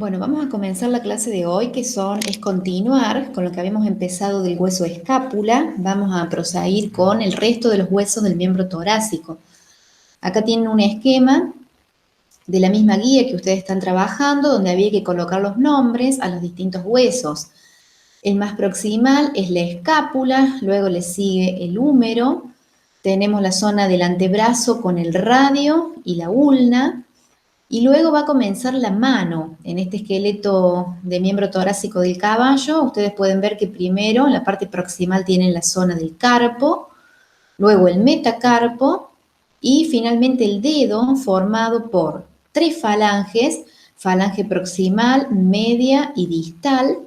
Bueno, vamos a comenzar la clase de hoy, es continuar con lo que habíamos empezado del hueso escápula. Vamos a proseguir con el resto de los huesos del miembro torácico. Acá tienen un esquema de la misma guía que ustedes están trabajando, donde había que colocar los nombres a los distintos huesos. El más proximal es la escápula, luego le sigue el húmero, tenemos la zona del antebrazo con el radio y la ulna, y luego va a comenzar la mano. En este esqueleto de miembro torácico del caballo, ustedes pueden ver que primero en la parte proximal tienen la zona del carpo, luego el metacarpo y finalmente el dedo formado por 3 falanges, falange proximal, media y distal.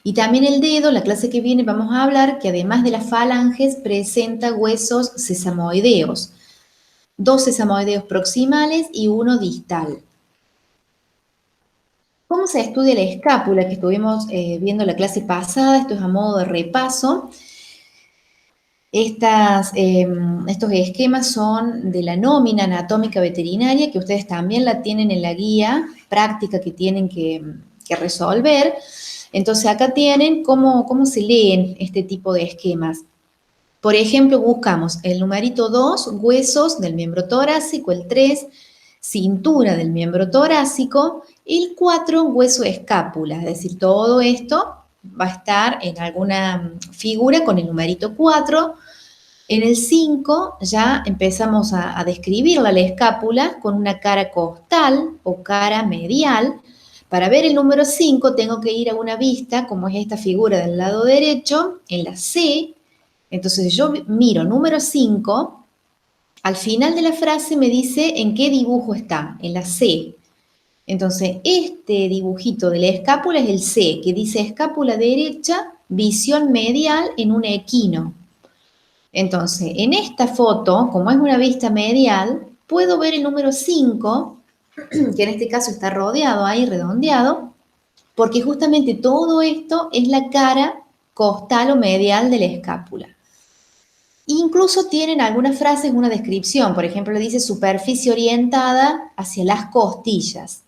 Y también el dedo, la clase que viene vamos a hablar que además de las falanges presenta huesos sesamoideos. 2 sesamoideos proximales y 1 distal. ¿Cómo se estudia la escápula? Que estuvimos viendo la clase pasada, esto es a modo de repaso. Estos esquemas son de la nómina anatómica veterinaria, que ustedes también la tienen en la guía práctica que tienen que resolver. Entonces acá tienen cómo se leen este tipo de esquemas. Por ejemplo, buscamos el numerito 2, huesos del miembro torácico, el 3, cintura del miembro torácico, el 4, hueso escápula, es decir, todo esto va a estar en alguna figura con el numerito 4. En el 5 ya empezamos a describir la escápula con una cara costal o cara medial. Para ver el número 5 tengo que ir a una vista, como es esta figura del lado derecho, en la C. Entonces yo miro número 5, al final de la frase me dice en qué dibujo está, en la C. Entonces este dibujito de la escápula es el C, que dice escápula derecha, visión medial en un equino. Entonces, en esta foto, como es una vista medial, puedo ver el número 5, que en este caso está rodeado ahí, redondeado, porque justamente todo esto es la cara costal o medial de la escápula. Incluso tienen algunas frases una descripción, por ejemplo, le dice superficie orientada hacia las costillas.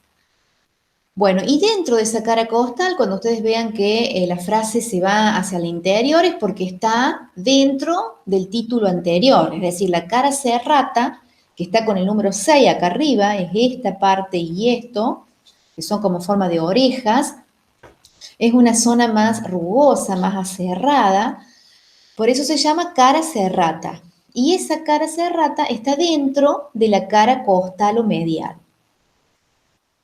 Bueno, y dentro de esa cara costal, cuando ustedes vean que la frase se va hacia el interior, es porque está dentro del título anterior, es decir, la cara serrata, que está con el número 6 acá arriba, es esta parte y esto, que son como forma de orejas, es una zona más rugosa, más aserrada, por eso se llama cara serrata. Y esa cara serrata está dentro de la cara costal o medial.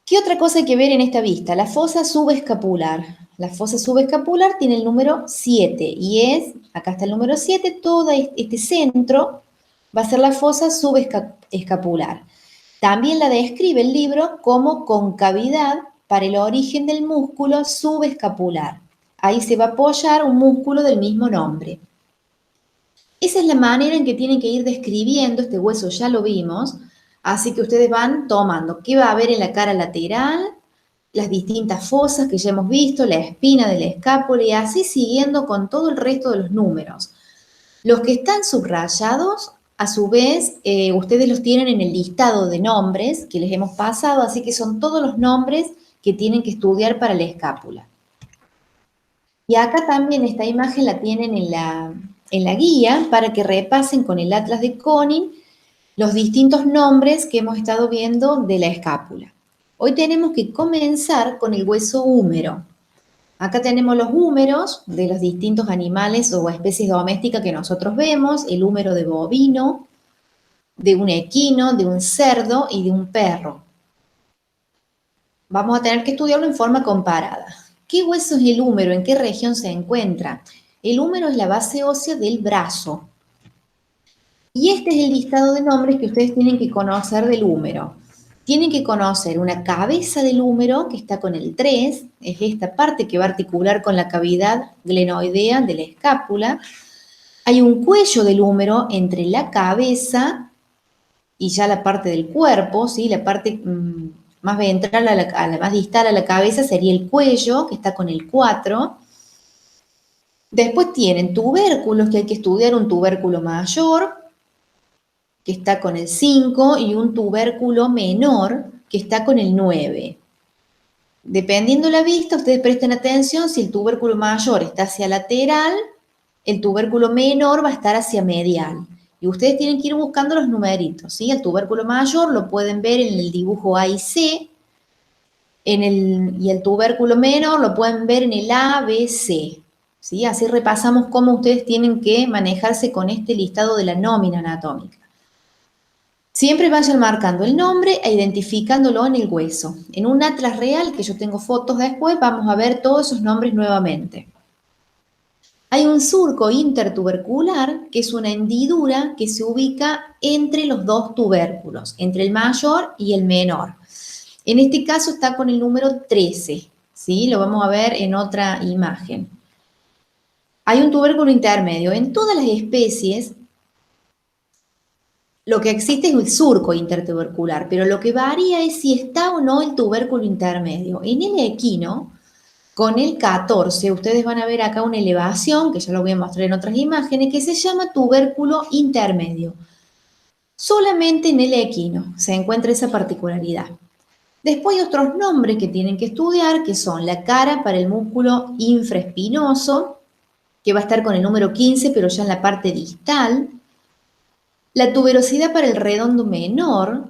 ¿Qué otra cosa hay que ver en esta vista? La fosa subescapular. La fosa subescapular tiene el número 7 y acá está el número 7, todo este centro va a ser la fosa subescapular. También la describe el libro como concavidad para el origen del músculo subescapular. Ahí se va a apoyar un músculo del mismo nombre. Esa es la manera en que tienen que ir describiendo este hueso, ya lo vimos, así que ustedes van tomando qué va a haber en la cara lateral, las distintas fosas que ya hemos visto, la espina de la escápula y así siguiendo con todo el resto de los números. Los que están subrayados, a su vez, ustedes los tienen en el listado de nombres que les hemos pasado, así que son todos los nombres que tienen que estudiar para la escápula. Y acá también esta imagen la tienen en la guía para que repasen con el atlas de Konin los distintos nombres que hemos estado viendo de la escápula. Hoy tenemos que comenzar con el hueso húmero. Acá tenemos los húmeros de los distintos animales o especies domésticas que nosotros vemos, el húmero de bovino, de un equino, de un cerdo y de un perro. Vamos a tener que estudiarlo en forma comparada. ¿Qué hueso es el húmero? ¿En qué región se encuentra? El húmero es la base ósea del brazo. Y este es el listado de nombres que ustedes tienen que conocer del húmero. Tienen que conocer una cabeza del húmero, que está con el 3, es esta parte que va a articular con la cavidad glenoidea de la escápula. Hay un cuello del húmero entre la cabeza y ya la parte del cuerpo, ¿sí? La parte más ventral, más distal a la cabeza sería el cuello, que está con el 4. Después tienen tubérculos, que hay que estudiar un tubérculo mayor, que está con el 5, y un tubérculo menor, que está con el 9. Dependiendo la vista, ustedes presten atención si el tubérculo mayor está hacia lateral, el tubérculo menor va a estar hacia medial. Y ustedes tienen que ir buscando los numeritos, ¿sí? El tubérculo mayor lo pueden ver en el dibujo A y C, y el tubérculo menor lo pueden ver en el A, B, C. ¿Sí? Así repasamos cómo ustedes tienen que manejarse con este listado de la nómina anatómica. Siempre vayan marcando el nombre e identificándolo en el hueso. En un atlas real, que yo tengo fotos después, vamos a ver todos esos nombres nuevamente. Hay un surco intertubercular, que es una hendidura que se ubica entre los dos tubérculos, entre el mayor y el menor. En este caso está con el número 13, ¿sí? Lo vamos a ver en otra imagen. Hay un tubérculo intermedio. En todas las especies, lo que existe es el surco intertubercular, pero lo que varía es si está o no el tubérculo intermedio. En el equino, con el 14, ustedes van a ver acá una elevación, que ya lo voy a mostrar en otras imágenes, que se llama tubérculo intermedio. Solamente en el equino se encuentra esa particularidad. Después hay otros nombres que tienen que estudiar, que son la cara para el músculo infraespinoso, que va a estar con el número 15, pero ya en la parte distal. La tuberosidad para el redondo menor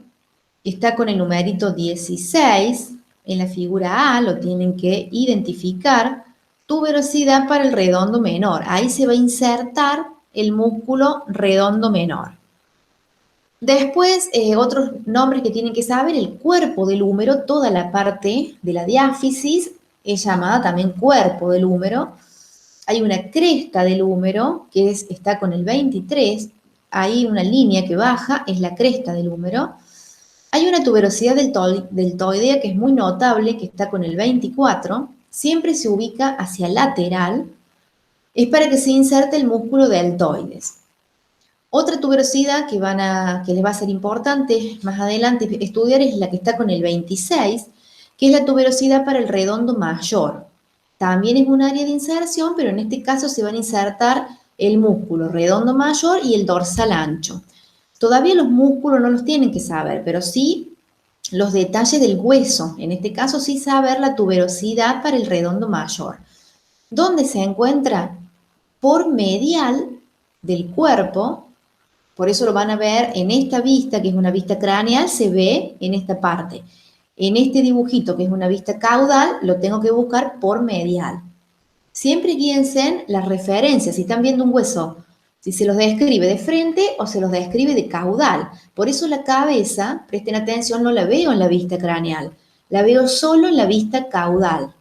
está con el numerito 16. En la figura A lo tienen que identificar. Tuberosidad para el redondo menor. Ahí se va a insertar el músculo redondo menor. Después, otros nombres que tienen que saber, el cuerpo del húmero, toda la parte de la diáfisis es llamada también cuerpo del húmero. Hay una cresta del húmero que está con el 23, ahí una línea que baja, es la cresta del húmero. Hay una tuberosidad deltoidea que es muy notable, que está con el 24, siempre se ubica hacia lateral, es para que se inserte el músculo deltoides. Otra tuberosidad que les va a ser importante más adelante estudiar es la que está con el 26, que es la tuberosidad para el redondo mayor. También es un área de inserción, pero en este caso se van a insertar el músculo redondo mayor y el dorsal ancho. Todavía los músculos no los tienen que saber, pero sí los detalles del hueso. En este caso sí saber la tuberosidad para el redondo mayor. ¿Dónde se encuentra? Por medial del cuerpo. Por eso lo van a ver en esta vista, que es una vista craneal, se ve en esta parte. En este dibujito, que es una vista caudal, lo tengo que buscar por medial. Siempre guíense en las referencias. Si están viendo un hueso, si se los describe de frente o se los describe de caudal. Por eso la cabeza, presten atención, no la veo en la vista craneal. La veo solo en la vista caudal.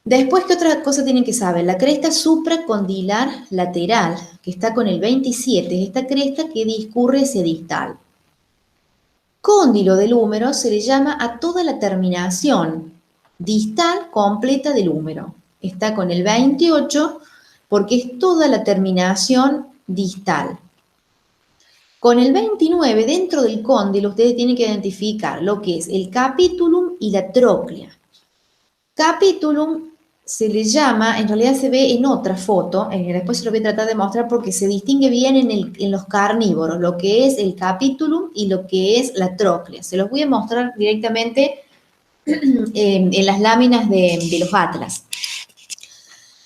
Después, ¿qué otra cosa tienen que saber? La cresta supracondilar lateral, que está con el 27, es esta cresta que discurre hacia distal. Cóndilo del húmero se le llama a toda la terminación distal completa del húmero. Está con el 28 porque es toda la terminación distal. Con el 29, dentro del cóndilo, ustedes tienen que identificar lo que es el capitulum y la tróclea. Capitulum se le llama, en realidad se ve en otra foto, después se lo voy a tratar de mostrar porque se distingue bien en los carnívoros, lo que es el capitulum y lo que es la tróclea. Se los voy a mostrar directamente en las láminas de los atlas.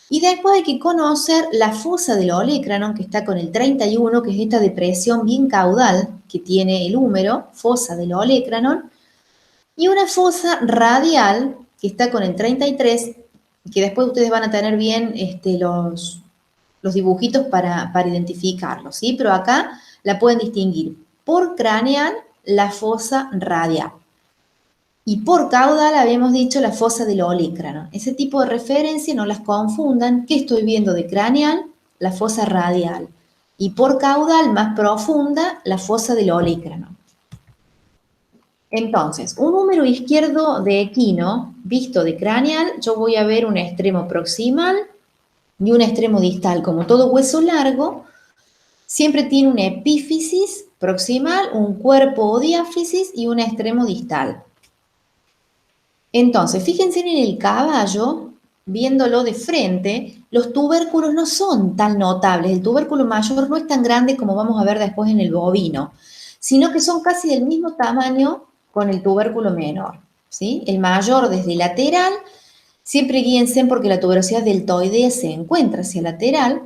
Y después hay que conocer la fosa del olecranon, que está con el 31, que es esta depresión bien caudal que tiene el húmero, fosa del olecranon, y una fosa radial, que está con el 33, que después ustedes van a tener bien los dibujitos para identificarlos, ¿sí? Pero acá la pueden distinguir por craneal, la fosa radial. Y por caudal habíamos dicho la fosa del olecranon. Ese tipo de referencia no las confundan. ¿Qué estoy viendo de craneal? La fosa radial. Y por caudal más profunda, la fosa del olecranon. Entonces, un húmero izquierdo de equino, visto de craneal, yo voy a ver un extremo proximal y un extremo distal. Como todo hueso largo, siempre tiene una epífisis proximal, un cuerpo o diáfisis y un extremo distal. Entonces, fíjense en el caballo, viéndolo de frente, los tubérculos no son tan notables. El tubérculo mayor no es tan grande como vamos a ver después en el bovino, sino que son casi del mismo tamaño con el tubérculo menor. ¿sí? El mayor desde lateral, siempre guíense porque la tuberosidad deltoidea se encuentra hacia lateral,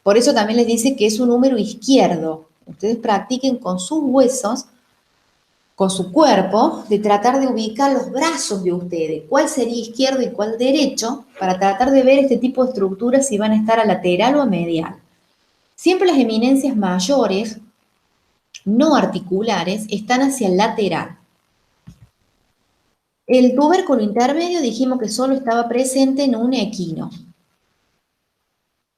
por eso también les dice que es un número izquierdo. Ustedes practiquen con sus huesos, con su cuerpo, de tratar de ubicar los brazos de ustedes, cuál sería izquierdo y cuál derecho, para tratar de ver este tipo de estructuras si van a estar a lateral o a medial. Siempre las eminencias mayores, no articulares, están hacia el lateral. El tubérculo intermedio dijimos que solo estaba presente en un equino.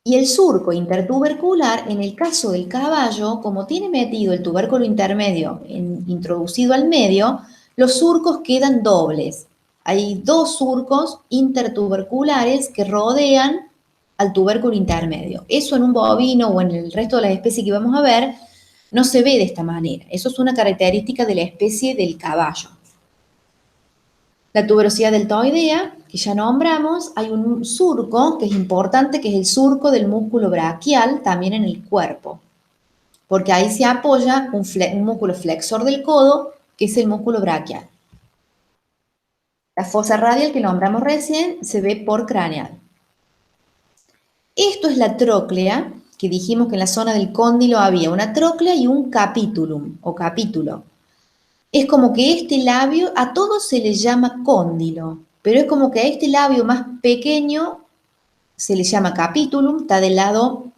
Y el surco intertubercular, en el caso del caballo, como tiene metido el tubérculo intermedio introducido al medio, los surcos quedan dobles. Hay dos surcos intertuberculares que rodean al tubérculo intermedio. Eso en un bovino o en el resto de las especies que vamos a ver no se ve de esta manera. Eso es una característica de la especie del caballo. La tuberosidad deltoidea, que ya nombramos, hay un surco que es importante, que es el surco del músculo braquial, también en el cuerpo, porque ahí se apoya un músculo flexor del codo, que es el músculo braquial. La fosa radial que nombramos recién se ve por craneal. Esto es la tróclea, que dijimos que en la zona del cóndilo había una tróclea y un capitulum o capítulo. Es como que este labio, a todos se le llama cóndilo, pero es como que a este labio más pequeño se le llama capitulum, está del lado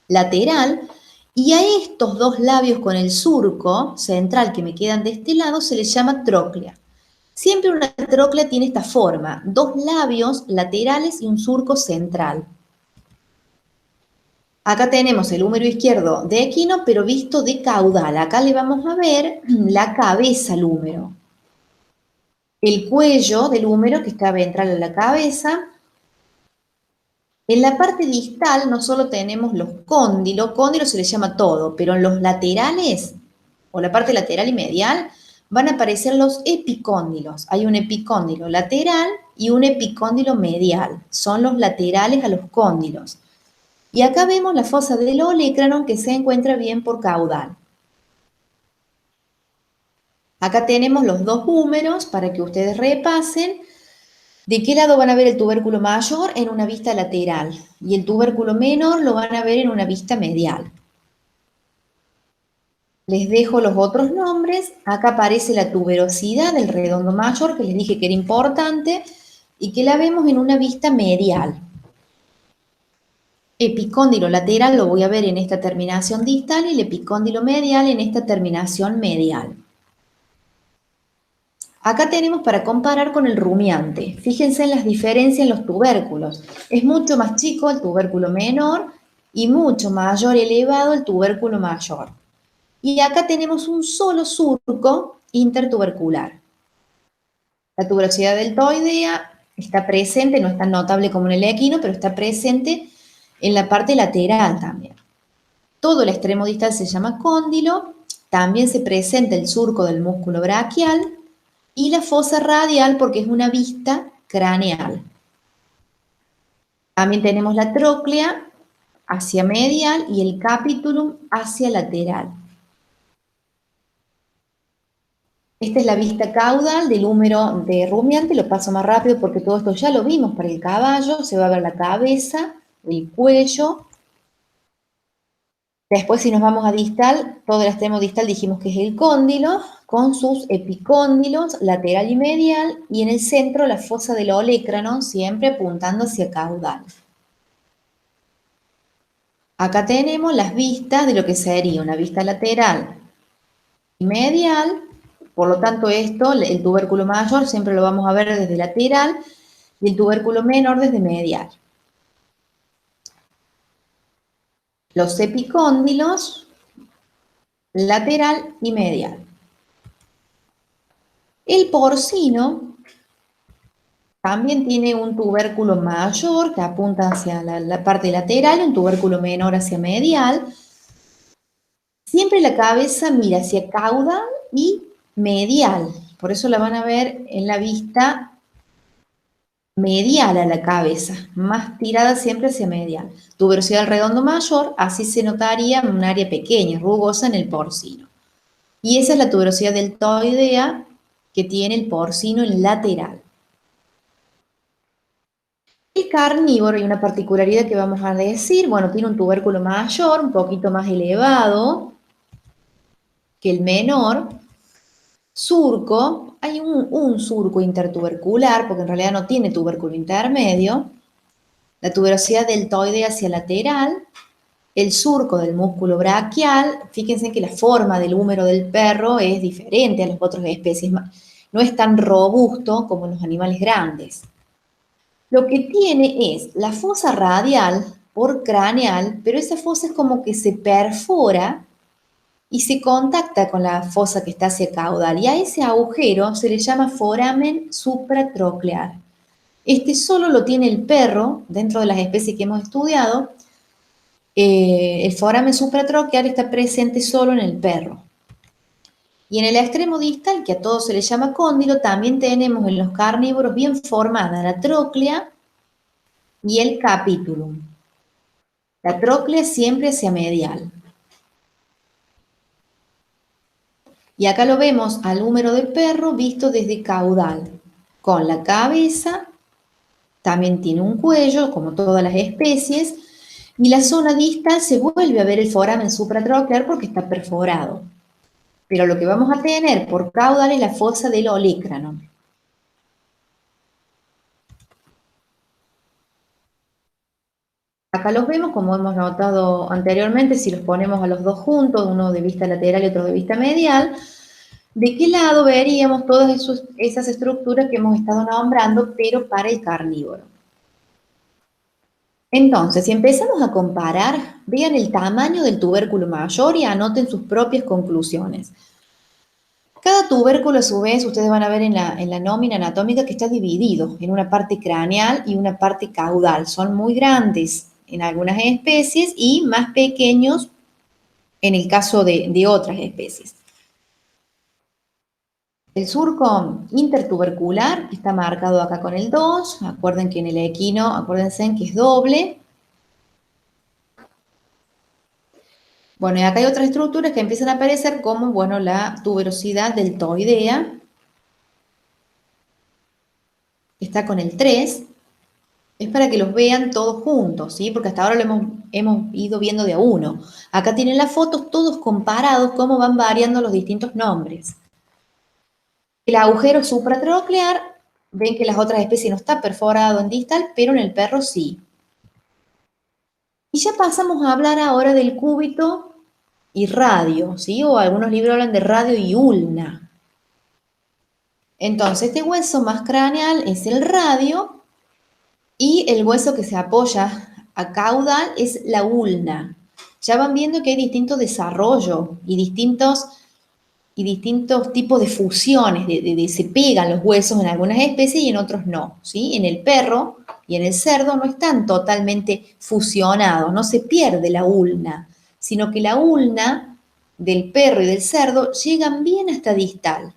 lateral, y a estos dos labios con el surco central que me quedan de este lado se les llama tróclea. Siempre una tróclea tiene esta forma, dos labios laterales y un surco central. Acá tenemos el húmero izquierdo de equino, pero visto de caudal. Acá le vamos a ver la cabeza al húmero. El cuello del húmero, que está ventral a la cabeza. En la parte distal no solo tenemos los cóndilos se les llama todo, pero en los laterales, o la parte lateral y medial, van a aparecer los epicóndilos. Hay un epicóndilo lateral y un epicóndilo medial. Son los laterales a los cóndilos. Y acá vemos la fosa del olecranon que se encuentra bien por caudal. Acá tenemos los dos húmeros para que ustedes repasen. ¿De qué lado van a ver el tubérculo mayor? En una vista lateral. Y el tubérculo menor lo van a ver en una vista medial. Les dejo los otros nombres. Acá aparece la tuberosidad del redondo mayor, que les dije que era importante, y que la vemos en una vista medial. Epicóndilo lateral lo voy a ver en esta terminación distal y el epicóndilo medial en esta terminación medial. Acá tenemos para comparar con el rumiante. Fíjense en las diferencias en los tubérculos. Es mucho más chico el tubérculo menor y mucho mayor elevado el tubérculo mayor. Y acá tenemos un solo surco intertubercular. La tuberosidad deltoidea está presente, no es tan notable como en el equino, pero está presente en la parte lateral también. Todo el extremo distal se llama cóndilo, también se presenta el surco del músculo braquial y la fosa radial porque es una vista craneal. También tenemos la tróclea hacia medial y el capitulum hacia lateral. Esta es la vista caudal del húmero de rumiante, lo paso más rápido porque todo esto ya lo vimos para el caballo, se va a ver la cabeza, el cuello. Después, si nos vamos a distal, todo el extremo distal dijimos que es el cóndilo, con sus epicóndilos lateral y medial, y en el centro la fosa del olecranon, siempre apuntando hacia caudal. Acá tenemos las vistas de lo que sería una vista lateral y medial, por lo tanto esto, el tubérculo mayor siempre lo vamos a ver desde lateral y el tubérculo menor desde medial. Los epicóndilos lateral y medial. El porcino también tiene un tubérculo mayor que apunta hacia la parte lateral, un tubérculo menor hacia medial. Siempre la cabeza mira hacia caudal y medial, por eso la van a ver en la vista medial a la cabeza, más tirada siempre hacia medial. Tuberosidad del redondo mayor, así se notaría en un área pequeña, rugosa en el porcino. Y esa es la tuberosidad deltoidea que tiene el porcino en lateral. El carnívoro, hay una particularidad que vamos a decir, bueno, tiene un tubérculo mayor, un poquito más elevado que el menor. Surco, hay un surco intertubercular, porque en realidad no tiene tubérculo intermedio. La tuberosidad deltoide hacia lateral, el surco del músculo braquial. Fíjense que la forma del húmero del perro es diferente a las otras especies, no es tan robusto como en los animales grandes. Lo que tiene es la fosa radial por craneal, pero esa fosa es como que se perfora y se contacta con la fosa que está hacia caudal, y a ese agujero se le llama foramen supratroclear. Este solo lo tiene el perro, dentro de las especies que hemos estudiado. El foramen supratroclear está presente solo en el perro. Y en el extremo distal, que a todos se le llama cóndilo, también tenemos en los carnívoros bien formada la tróclea y el capitulum. La tróclea siempre hacia medial. Y acá lo vemos al húmero del perro visto desde caudal, con la cabeza, también tiene un cuello, como todas las especies, y la zona distal se vuelve a ver el foramen supratroclear porque está perforado. Pero lo que vamos a tener por caudal es la fosa del olecranon. Acá los vemos, como hemos notado anteriormente, si los ponemos a los dos juntos, uno de vista lateral y otro de vista medial, ¿de qué lado veríamos todas esas estructuras que hemos estado nombrando, pero para el carnívoro? Entonces, si empezamos a comparar, vean el tamaño del tubérculo mayor y anoten sus propias conclusiones. Cada tubérculo, a su vez, ustedes van a ver en la nómina anatómica que está dividido en una parte craneal y una parte caudal. Son muy grandes en algunas especies y más pequeños en el caso de otras especies. El surco intertubercular está marcado acá con el 2. Acuérdense que en el equino, acuérdense que es doble. Bueno, y acá hay otras estructuras que empiezan a aparecer como, bueno, la tuberosidad deltoidea. Está con el 3. Es para que los vean todos juntos, ¿sí? Porque hasta ahora lo hemos ido viendo de a uno. Acá tienen las fotos todos comparados, cómo van variando los distintos nombres. El agujero supratroclear, ven que las otras especies no está perforado en distal, pero en el perro sí. Y ya pasamos a hablar ahora del cúbito y radio, ¿sí? O algunos libros hablan de radio y ulna. Entonces, este hueso más craneal es el radio y el hueso que se apoya a caudal es la ulna. Ya van viendo que hay distinto desarrollo y distintos tipos de fusiones, se pegan los huesos en algunas especies y en otros no, ¿sí? En el perro y en el cerdo no están totalmente fusionados, no se pierde la ulna, sino que la ulna del perro y del cerdo llegan bien hasta distal.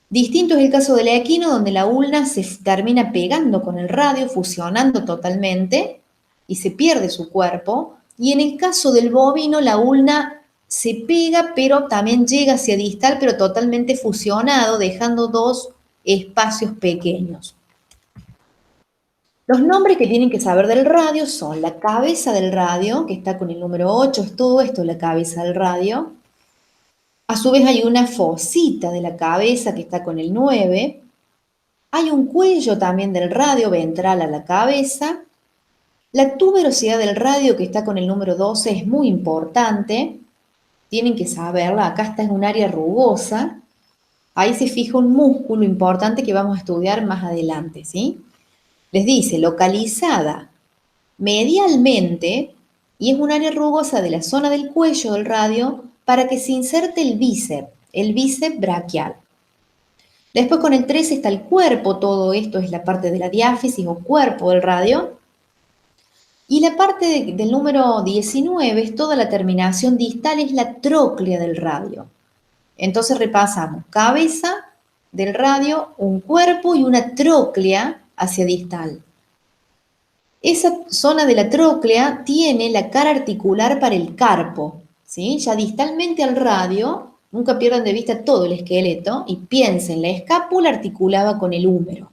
Distinto es el caso del equino, donde la ulna se termina pegando con el radio, fusionando totalmente y se pierde su cuerpo. Y en el caso del bovino, la ulna se pega, pero también llega hacia distal, pero totalmente fusionado, dejando dos espacios pequeños. Los nombres que tienen que saber del radio son la cabeza del radio, que está con el número 8, es todo esto la cabeza del radio. A su vez hay una fosita de la cabeza que está con el 9. Hay un cuello también del radio ventral a la cabeza. La tuberosidad del radio que está con el número 12 es muy importante. Tienen que saberla. Acá está en un área rugosa. Ahí se fija un músculo importante que vamos a estudiar más adelante, ¿sí? Les dice localizada medialmente y es un área rugosa de la zona del cuello del radio para que se inserte el bíceps braquial. Después con el 3 está el cuerpo, todo esto es la parte de la diáfisis o cuerpo del radio. Y la parte del número 19 es toda la terminación distal, es la tróclea del radio. Entonces repasamos, cabeza del radio, un cuerpo y una tróclea hacia distal. Esa zona de la tróclea tiene la cara articular para el carpo, ¿sí? Ya distalmente al radio, Nunca pierdan de vista todo el esqueleto y piensen, la escápula articulaba con el húmero.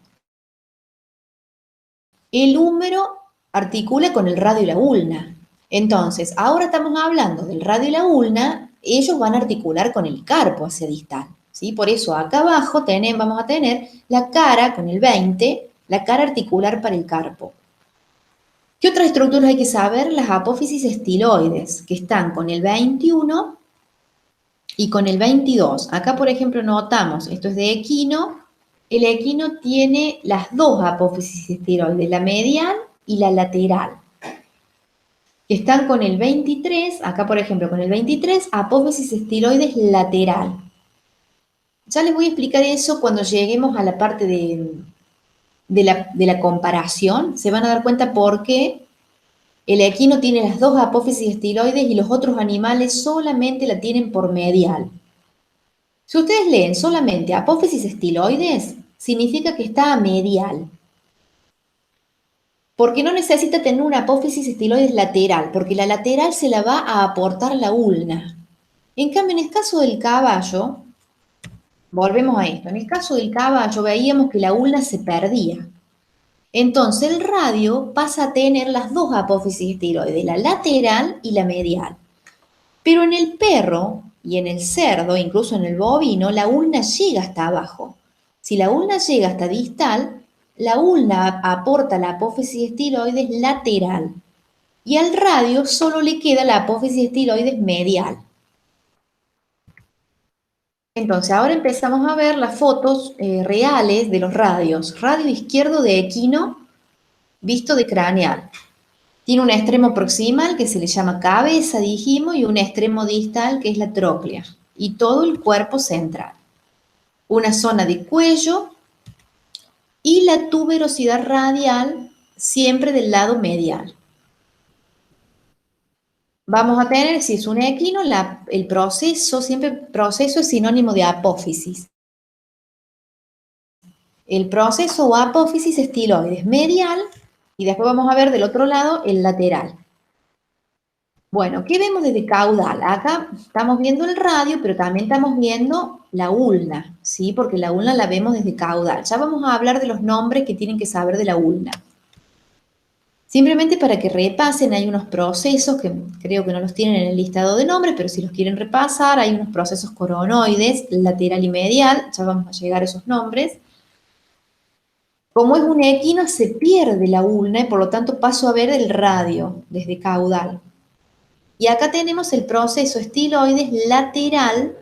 El húmero articula con el radio y la ulna. Entonces, ahora estamos hablando del radio y la ulna, ellos van a articular con el carpo hacia distal, ¿sí? Por eso acá abajo vamos a tener la cara con el 20, la cara articular para el carpo. ¿Qué otras estructuras hay que saber? Las apófisis estiloides, que están con el 21 y con el 22. Acá, por ejemplo, notamos, esto es de equino, el equino tiene las dos apófisis estiloides, la medial y la lateral, que están con el 23, acá por ejemplo con el 23, apófisis estiloides lateral. Ya les voy a explicar eso cuando lleguemos a la parte de la comparación, se van a dar cuenta por qué el equino tiene las dos apófisis estiloides y los otros animales solamente la tienen por medial. Si ustedes leen solamente apófisis estiloides, significa que está a medial. Porque no necesita tener una apófisis estiloides lateral, porque la lateral se la va a aportar la ulna. En cambio, en el caso del caballo, volvemos a esto, en el caso del caballo veíamos que la ulna se perdía. Entonces el radio pasa a tener las dos apófisis estiloides, la lateral y la medial. Pero en el perro y en el cerdo, incluso en el bovino, la ulna llega hasta abajo. Si la ulna llega hasta distal, la ulna aporta la apófisis estiloides lateral y al radio solo le queda la apófisis estiloides medial. Entonces, ahora empezamos a ver las fotos reales de los radios. Radio izquierdo de equino visto de craneal. Tiene un extremo proximal que se le llama cabeza, dijimos, y un extremo distal que es la tróclea. Y todo el cuerpo central. Una zona de cuello y la tuberosidad radial siempre del lado medial. Vamos a tener, si es un equino, el proceso, siempre proceso es sinónimo de apófisis. El proceso o apófisis estiloides medial y después vamos a ver del otro lado el lateral. Bueno, ¿qué vemos desde caudal? Acá estamos viendo el radio, pero también estamos viendo la ulna, ¿sí? Porque la ulna la vemos desde caudal. Ya vamos a hablar de los nombres que tienen que saber de la ulna. Simplemente para que repasen, hay unos procesos que creo que no los tienen en el listado de nombres, pero si los quieren repasar, hay unos procesos coronoides, lateral y medial, ya vamos a llegar a esos nombres. Como es un equino, se pierde la ulna y por lo tanto paso a ver el radio desde caudal. Y acá tenemos el proceso estiloides lateral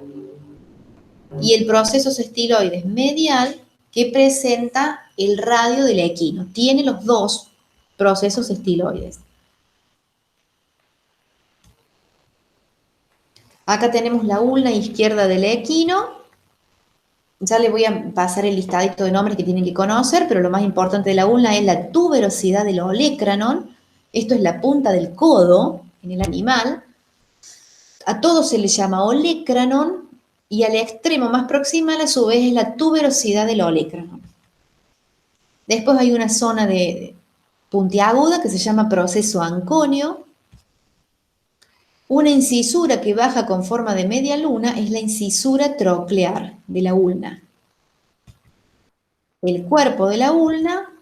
y el proceso estiloides medial que presenta el radio del equino. Tiene los dos procesos estiloides. Acá tenemos la ulna izquierda del equino. Ya les voy a pasar el listadito de nombres que tienen que conocer, pero lo más importante de la ulna es la tuberosidad del olecranon. Esto es la punta del codo en el animal. A todo se le llama olecranon y al extremo más proximal a su vez es la tuberosidad del olecranon. Después hay una zona de puntiaguda que se llama proceso anconio. Una incisura que baja con forma de media luna es la incisura troclear de la ulna. El cuerpo de la ulna.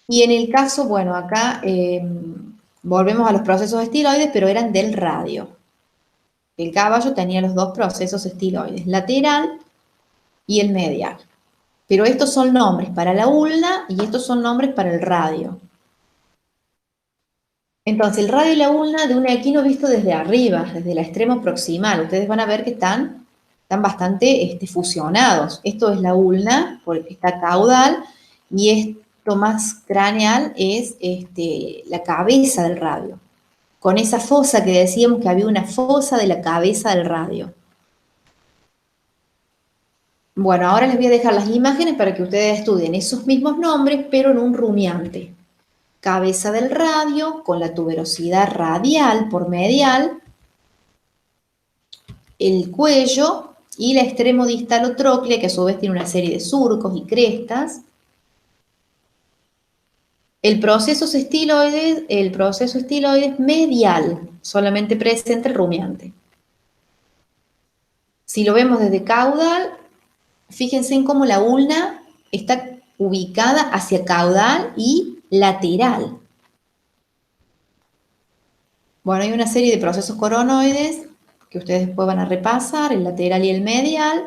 Y en el caso, bueno, acá volvemos a los procesos estiloides, pero eran del radio. El caballo tenía los dos procesos estiloides, lateral y el medial. Pero estos son nombres para la ulna y estos son nombres para el radio. Entonces, el radio y la ulna de un equino visto desde arriba, desde el extremo proximal. Ustedes van a ver que están bastante fusionados. Esto es la ulna, porque está caudal, y esto más craneal es la cabeza del radio. Con esa fosa que decíamos que había una fosa de la cabeza del radio. Bueno, ahora les voy a dejar las imágenes para que ustedes estudien esos mismos nombres, pero en un rumiante. Cabeza del radio con la tuberosidad radial por medial, el cuello y la extremo distal o tróclea, que a su vez tiene una serie de surcos y crestas. El proceso estiloides medial, solamente presente el rumiante. Si lo vemos desde caudal, fíjense en cómo la ulna está ubicada hacia caudal y lateral. Bueno, hay una serie de procesos coronoides que ustedes después van a repasar, el lateral y el medial.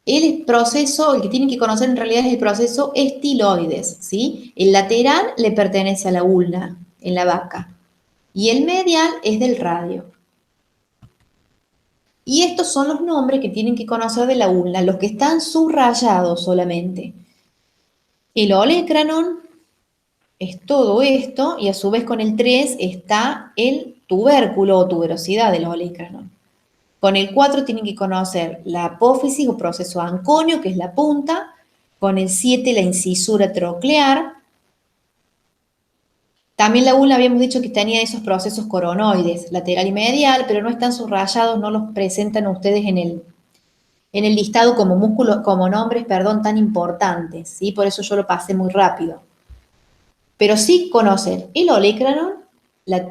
El proceso, el que tienen que conocer en realidad es el proceso estiloides, ¿sí? El lateral le pertenece a la ulna, en la vaca, y el medial es del radio. Y estos son los nombres que tienen que conocer de la ulna, los que están subrayados solamente. El olecranon es todo esto, y a su vez con el 3 está el tubérculo o tuberosidad del olecranon. Con el 4 tienen que conocer la apófisis o proceso anconio, que es la punta. Con el 7 la incisura troclear. También la ulna habíamos dicho que tenía esos procesos coronoides, lateral y medial, pero no están subrayados, no los presentan ustedes en el listado como músculos, como nombres, perdón, tan importantes, ¿sí? Por eso yo lo pasé muy rápido. Pero sí conocen el olecranon, la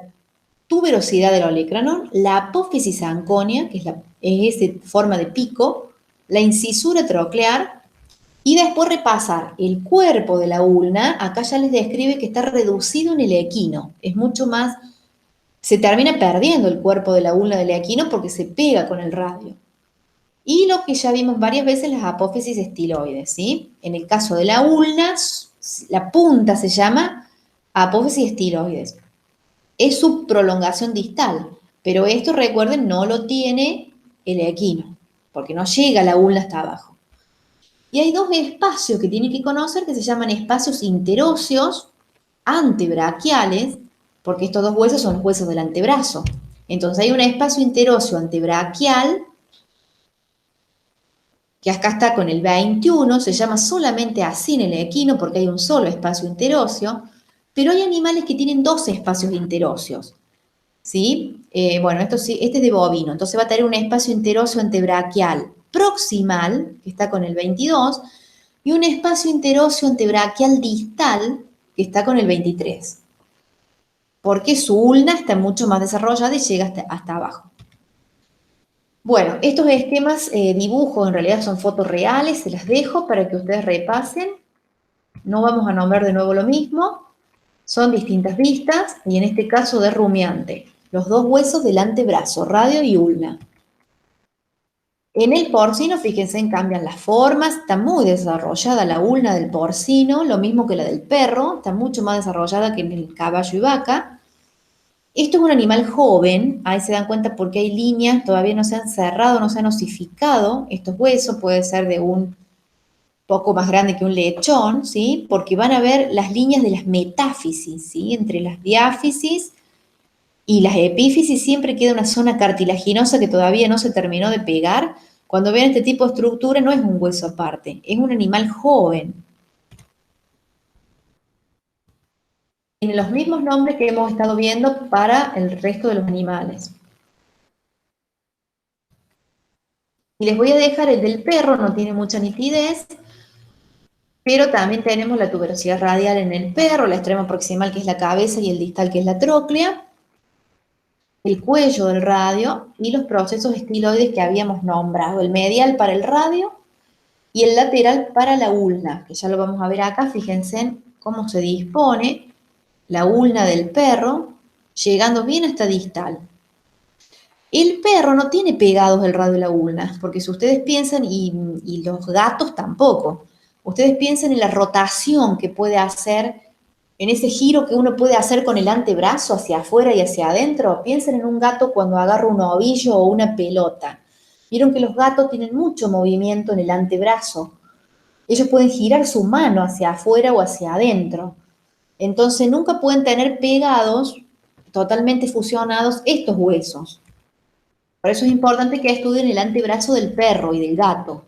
tuberosidad del olecranon, la apófisis anconia, que es de forma de pico, la incisura troclear, y después repasar el cuerpo de la ulna. Acá ya les describe que está reducido en el equino, es mucho más, se termina perdiendo el cuerpo de la ulna del equino porque se pega con el radio. Y lo que ya vimos varias veces, las apófisis estiloides, ¿sí? En el caso de la ulna, la punta se llama apófisis estiloides. Es su prolongación distal, pero esto, recuerden, no lo tiene el equino, porque no llega la ulna hasta abajo. Y hay dos espacios que tienen que conocer que se llaman espacios interóseos antebraquiales, porque estos dos huesos son los huesos del antebrazo. Entonces hay un espacio interóseo antebraquial, que acá está con el 21, se llama solamente así en el equino porque hay un solo espacio interóseo, pero hay animales que tienen dos espacios interóseos, ¿sí? Bueno, este es de bovino, entonces va a tener un espacio interóseo antebraquial proximal, que está con el 22, y un espacio interóseo antebraquial distal, que está con el 23, porque su ulna está mucho más desarrollada y llega hasta abajo. Bueno, estos esquemas, dibujos, en realidad son fotos reales, se las dejo para que ustedes repasen. No vamos a nombrar de nuevo lo mismo, son distintas vistas, y en este caso de rumiante, los dos huesos del antebrazo, radio y ulna. En el porcino, fíjense, cambian las formas, está muy desarrollada la ulna del porcino, lo mismo que la del perro, está mucho más desarrollada que en el caballo y vaca. Esto es un animal joven, ahí se dan cuenta porque hay líneas, todavía no se han cerrado, no se han osificado estos huesos, puede ser de un poco más grande que un lechón, ¿sí? Porque van a ver las líneas de las metáfisis, ¿sí? Entre las diáfisis y las epífisis siempre queda una zona cartilaginosa que todavía no se terminó de pegar. Cuando ven este tipo de estructura no es un hueso aparte, es un animal joven. Tiene los mismos nombres que hemos estado viendo para el resto de los animales. Y les voy a dejar el del perro, no tiene mucha nitidez, pero también tenemos la tuberosidad radial en el perro, la extrema proximal que es la cabeza y el distal que es la tróclea, el cuello del radio y los procesos estiloides que habíamos nombrado, el medial para el radio y el lateral para la ulna, que ya lo vamos a ver acá. Fíjense en cómo se dispone la ulna del perro, llegando bien hasta distal. El perro no tiene pegados el radio y la ulna, porque si ustedes piensan, y los gatos tampoco, ustedes piensan en la rotación que puede hacer, en ese giro que uno puede hacer con el antebrazo hacia afuera y hacia adentro. Piensen en un gato cuando agarra un ovillo o una pelota. Vieron que los gatos tienen mucho movimiento en el antebrazo. Ellos pueden girar su mano hacia afuera o hacia adentro. Entonces nunca pueden tener pegados, totalmente fusionados, estos huesos. Por eso es importante que estudien el antebrazo del perro y del gato.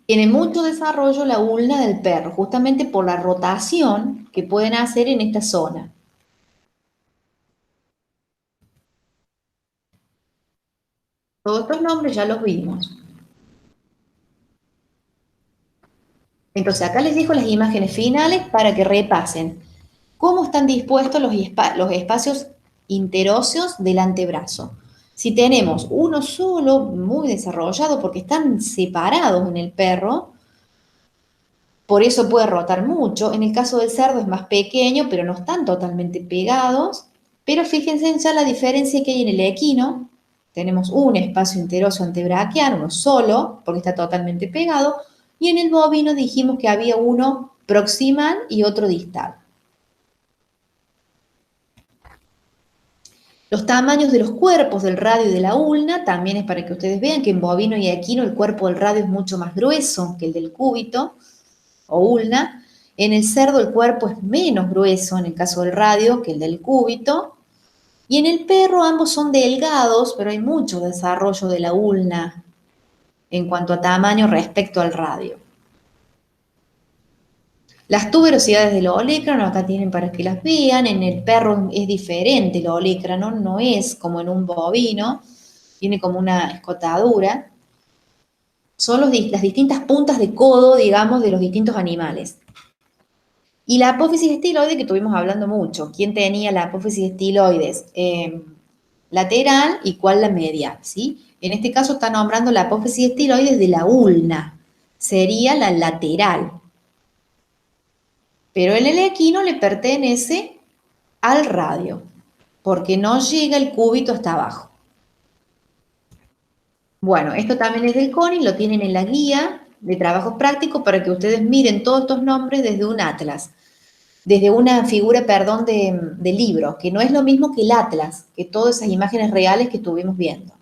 Tiene mucho desarrollo la ulna del perro, justamente por la rotación que pueden hacer en esta zona. Todos estos nombres ya los vimos. Entonces acá les dejo las imágenes finales para que repasen cómo están dispuestos los espacios interóseos del antebrazo. Si tenemos uno solo, muy desarrollado, porque están separados en el perro, por eso puede rotar mucho. En el caso del cerdo es más pequeño, pero no están totalmente pegados. Pero fíjense ya la diferencia que hay en el equino. Tenemos un espacio interóseo antebraquial, uno solo, porque está totalmente pegado. Y en el bovino dijimos que había uno proximal y otro distal. Los tamaños de los cuerpos del radio y de la ulna también es para que ustedes vean que en bovino y equino el cuerpo del radio es mucho más grueso que el del cúbito o ulna. En el cerdo el cuerpo es menos grueso en el caso del radio que el del cúbito. Y en el perro ambos son delgados, pero hay mucho desarrollo de la ulna en cuanto a tamaño respecto al radio. Las tuberosidades del olecrano, acá tienen para que las vean. En el perro es diferente el olecrano, no es como en un bovino, tiene como una escotadura. Son las distintas puntas de codo, digamos, de los distintos animales. Y la apófisis estiloide, que estuvimos hablando mucho. ¿Quién tenía la apófisis estiloides? Lateral y cuál la medial, ¿sí? En este caso está nombrando la apófisis estiloides de la ulna. Sería la lateral. Pero el equino le pertenece al radio, porque no llega el cúbito hasta abajo. Bueno, esto también es del CONI, lo tienen en la guía de trabajos prácticos para que ustedes miren todos estos nombres desde un atlas, desde una figura, perdón, de libro, que no es lo mismo que el atlas, que todas esas imágenes reales que estuvimos viendo.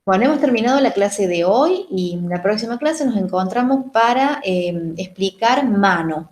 Bueno, hemos terminado la clase de hoy y en la próxima clase nos encontramos para explicar mano.